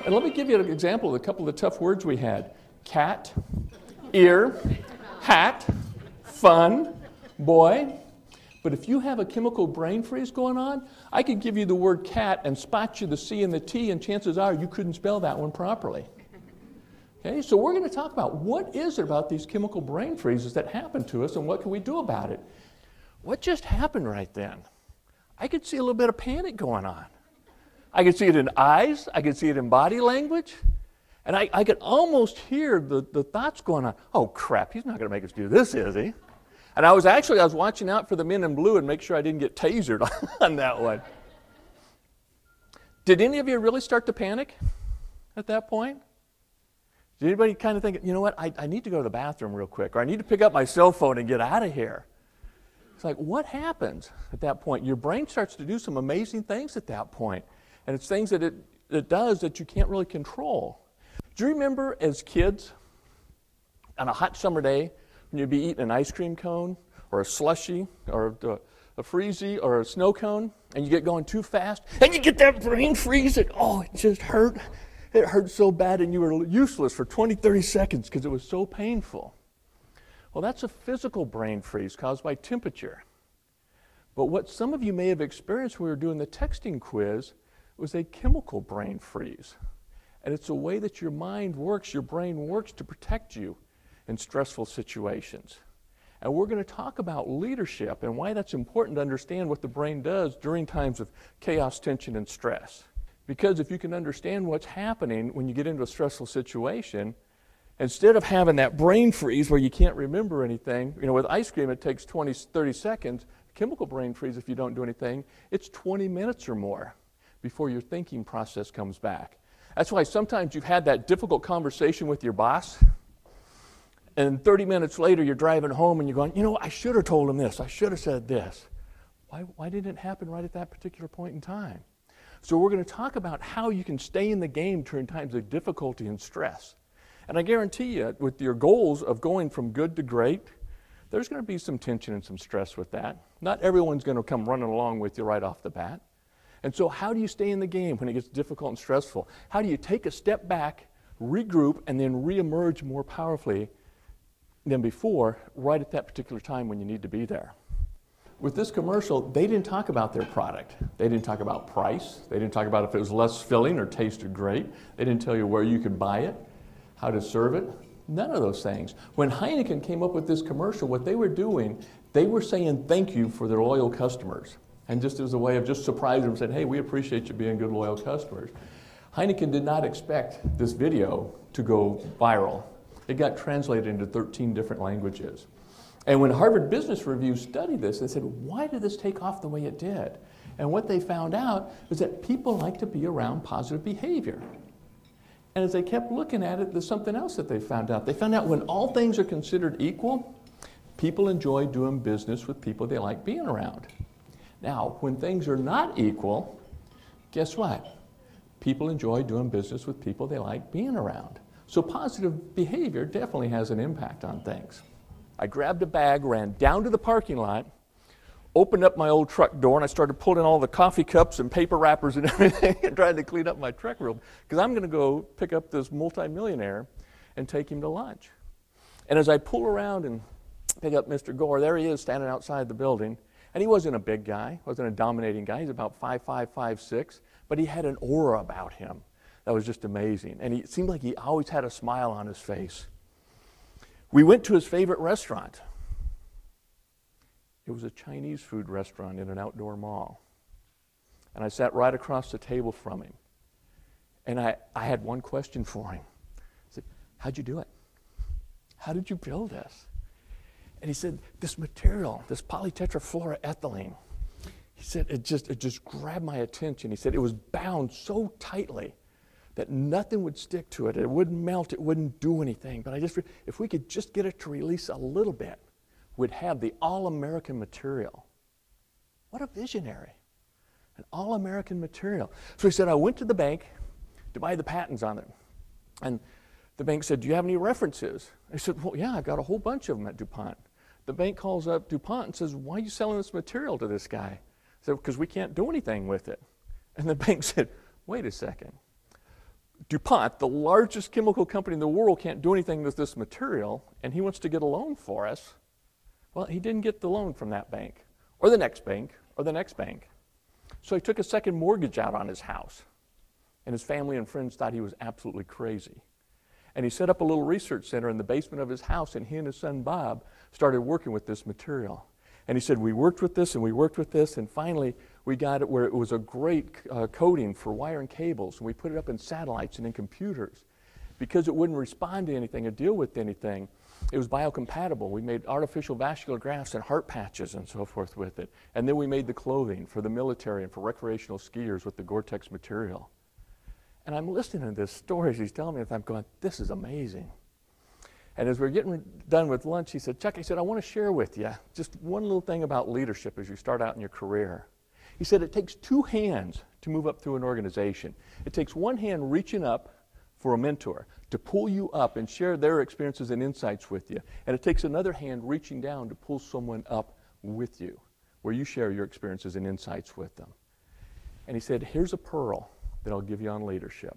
And let me give you an example of a couple of the tough words we had. Cat, ear, hat, fun, boy. But if you have a chemical brain freeze going on, I could give you the word cat and spot you the C and the T, and chances are you couldn't spell that one properly. Okay, so we're going to talk about what is it about these chemical brain freezes that happen to us and what can we do about it. What just happened right then? I could see a little bit of panic going on. I could see it in eyes, I could see it in body language, and I could almost hear the thoughts going on. Oh crap, he's not going to make us do this, is he? And I was watching out for the men in blue and make sure I didn't get tasered on that one. Did any of you really start to panic at that point? Did anybody kind of think, you know what, I need to go to the bathroom real quick, or I need to pick up my cell phone and get out of here? It's like, what happens at that point? Your brain starts to do some amazing things at that point. And it's things that it does that you can't really control. Do you remember as kids, on a hot summer day, when you'd be eating an ice cream cone, or a slushie, or a freezy, or a snow cone, and you get going too fast, and you get that brain freeze, and oh, it just hurt. It hurt so bad, and you were useless for 20, 30 seconds because it was so painful. Well, that's a physical brain freeze caused by temperature. But what some of you may have experienced when we were doing the texting quiz was a chemical brain freeze. And it's a way that your mind works, your brain works to protect you in stressful situations. And we're going to talk about leadership and why that's important to understand what the brain does during times of chaos, tension, and stress. Because if you can understand what's happening when you get into a stressful situation, instead of having that brain freeze where you can't remember anything, with ice cream it takes 20, 30 seconds, chemical brain freeze, if you don't do anything, it's 20 minutes or more before your thinking process comes back. That's why sometimes you've had that difficult conversation with your boss, and 30 minutes later you're driving home and you're going, I should have told him this, I should have said this. Why didn't it happen right at that particular point in time? So we're going to talk about how you can stay in the game during times of difficulty and stress. And I guarantee you, with your goals of going from good to great, there's going to be some tension and some stress with that. Not everyone's going to come running along with you right off the bat. And so how do you stay in the game when it gets difficult and stressful? How do you take a step back, regroup, and then reemerge more powerfully than before, right at that particular time when you need to be there? With this commercial, they didn't talk about their product. They didn't talk about price. They didn't talk about if it was less filling or tasted great. They didn't tell you where you could buy it, how to serve it. None of those things. When Heineken came up with this commercial, what they were doing, they were saying thank you for their loyal customers. And just as a way of just surprising them, saying, hey, we appreciate you being good, loyal customers. Heineken did not expect this video to go viral. It got translated into 13 different languages. And when Harvard Business Review studied this, they said, why did this take off the way it did? And what they found out was that people like to be around positive behavior. And as they kept looking at it, there's something else that they found out. They found out when all things are considered equal, people enjoy doing business with people they like being around. Now, when things are not equal, guess what? People enjoy doing business with people they like being around. So positive behavior definitely has an impact on things. I grabbed a bag, ran down to the parking lot, opened up my old truck door, and I started pulling all the coffee cups and paper wrappers and everything and trying to clean up my truck real, because I'm going to go pick up this multimillionaire and take him to lunch. And as I pull around and pick up Mr. Gore, there he is standing outside the building. And he wasn't a big guy, wasn't a dominating guy. He's about 5'5", 5'6", but he had an aura about him that was just amazing. And it seemed like he always had a smile on his face. We went to his favorite restaurant. It was a Chinese food restaurant in an outdoor mall. And I sat right across the table from him. And I had one question for him. I said, how'd you do it? How did you build this? And he said, this material, this polytetrafluoroethylene, he said, it just grabbed my attention. He said it was bound so tightly that nothing would stick to it. It wouldn't melt, it wouldn't do anything. But if we could just get it to release a little bit, we'd have the all-American material. What a visionary. An all-American material. So he said, I went to the bank to buy the patents on it. And the bank said, do you have any references? I said, well, yeah, I've got a whole bunch of them at DuPont. The bank calls up DuPont and says, why are you selling this material to this guy? I said, because we can't do anything with it. And the bank said, wait a second. DuPont, the largest chemical company in the world, can't do anything with this material, and he wants to get a loan for us. Well, he didn't get the loan from that bank, or the next bank, or the next bank. So he took a second mortgage out on his house, and his family and friends thought he was absolutely crazy. And he set up a little research center in the basement of his house, and he and his son Bob started working with this material. And he said, we worked with this, and we worked with this, and finally we got it where it was a great coating for wire and cables, and we put it up in satellites and in computers. Because it wouldn't respond to anything or deal with anything, it was biocompatible. We made artificial vascular grafts and heart patches and so forth with it. And then we made the clothing for the military and for recreational skiers with the Gore-Tex material. And I'm listening to this story as he's telling me, and I'm going, this is amazing. And as we're getting done with lunch, he said, Chuck, he said, I want to share with you just one little thing about leadership as you start out in your career. He said, it takes two hands to move up through an organization. It takes one hand reaching up for a mentor to pull you up and share their experiences and insights with you. And it takes another hand reaching down to pull someone up with you, where you share your experiences and insights with them. And he said, here's a pearl that I'll give you on leadership.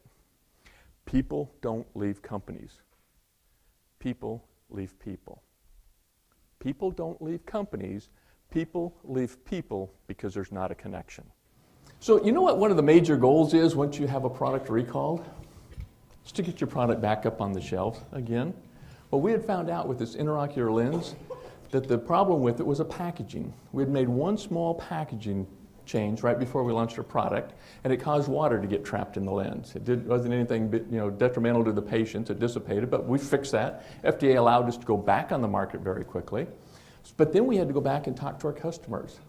People don't leave companies. People leave people. People don't leave companies. People leave people because there's not a connection. So you know what one of the major goals is once you have a product recalled? It's to get your product back up on the shelf again. Well, we had found out with this intraocular lens that the problem with it was a packaging. We had made one small packaging change right before we launched our product, and it caused water to get trapped in the lens. It wasn't anything detrimental to the patients. It dissipated, but we fixed that. FDA allowed us to go back on the market very quickly. But then we had to go back and talk to our customers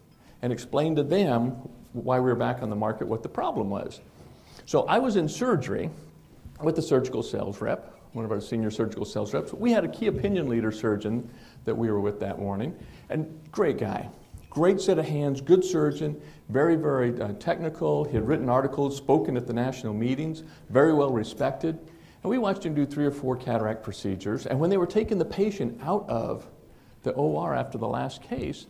and explain to them why we were back on the market, what the problem was. So I was in surgery with the surgical sales rep, one of our senior surgical sales reps. We had a key opinion leader surgeon that we were with that morning, and great guy. Great set of hands, good surgeon, very, very technical. He had written articles, spoken at the national meetings, very well respected. And we watched him do 3 or 4 cataract procedures. And when they were taking the patient out of the OR after the last case,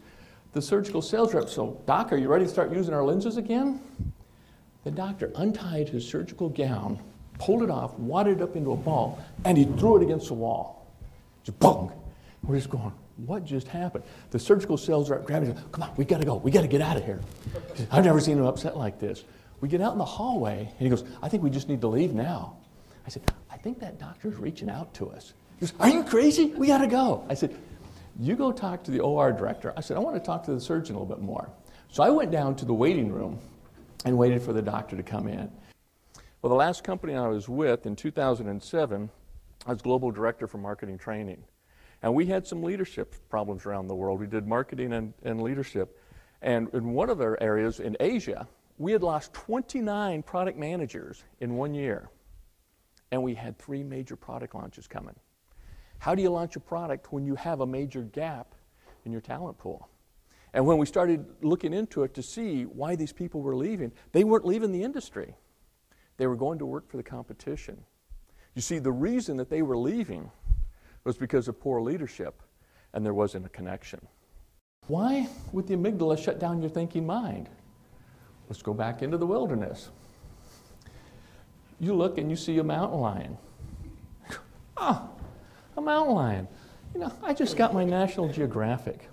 the surgical sales rep said, Doc, are you ready to start using our lenses again? The doctor untied his surgical gown, pulled it off, wadded it up into a ball, and he threw it against the wall. Just boom! We're just going, what just happened? The surgical sales rep grabbed me and said, come on, we got to go. We got to get out of here. He said, I've never seen him upset like this. We get out in the hallway, and he goes, I think we just need to leave now. I said, I think that doctor's reaching out to us. He goes, are you crazy? We got to go. I said, you go talk to the OR director. I said, I want to talk to the surgeon a little bit more. So I went down to the waiting room and waited for the doctor to come in. Well, the last company I was with in 2007, I was global director for marketing training. And we had some leadership problems around the world. We did marketing and leadership. And in one of our areas in Asia, we had lost 29 product managers in 1 year. And we had 3 major product launches coming. How do you launch a product when you have a major gap in your talent pool? And when we started looking into it to see why these people were leaving, they weren't leaving the industry. They were going to work for the competition. You see, the reason that they were leaving was because of poor leadership, and there wasn't a connection. Why would the amygdala shut down your thinking mind? Let's go back into the wilderness. You look and you see a mountain lion. Oh, a mountain lion. You know, I just got my National Geographic.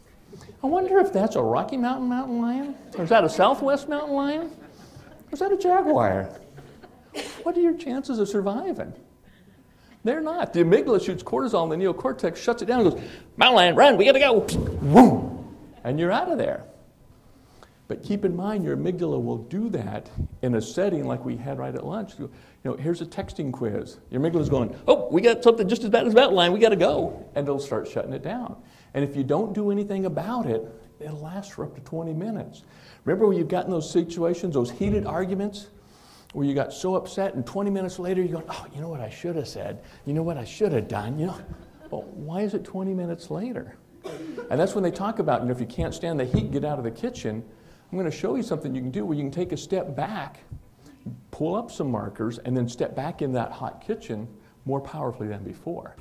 I wonder if that's a Rocky Mountain mountain lion? Or is that a Southwest mountain lion? Or is that a jaguar? What are your chances of surviving? They're not. The amygdala shoots cortisol and the neocortex shuts it down and goes, mountain lion, run, we gotta go. Boom! And you're out of there. But keep in mind, your amygdala will do that in a setting like we had right at lunch. You know, here's a texting quiz. Your amygdala's going, oh, we got something just as bad as mountain lion, we gotta go. And it'll start shutting it down. And if you don't do anything about it, it'll last for up to 20 minutes. Remember when you've gotten those situations, those heated arguments, where you got so upset and 20 minutes later you go, oh, you know what I should have said? You know what I should have done? You know, well, why is it 20 minutes later? And that's when they talk about, you know, if you can't stand the heat, get out of the kitchen. I'm going to show you something you can do where you can take a step back, pull up some markers, and then step back in that hot kitchen more powerfully than before.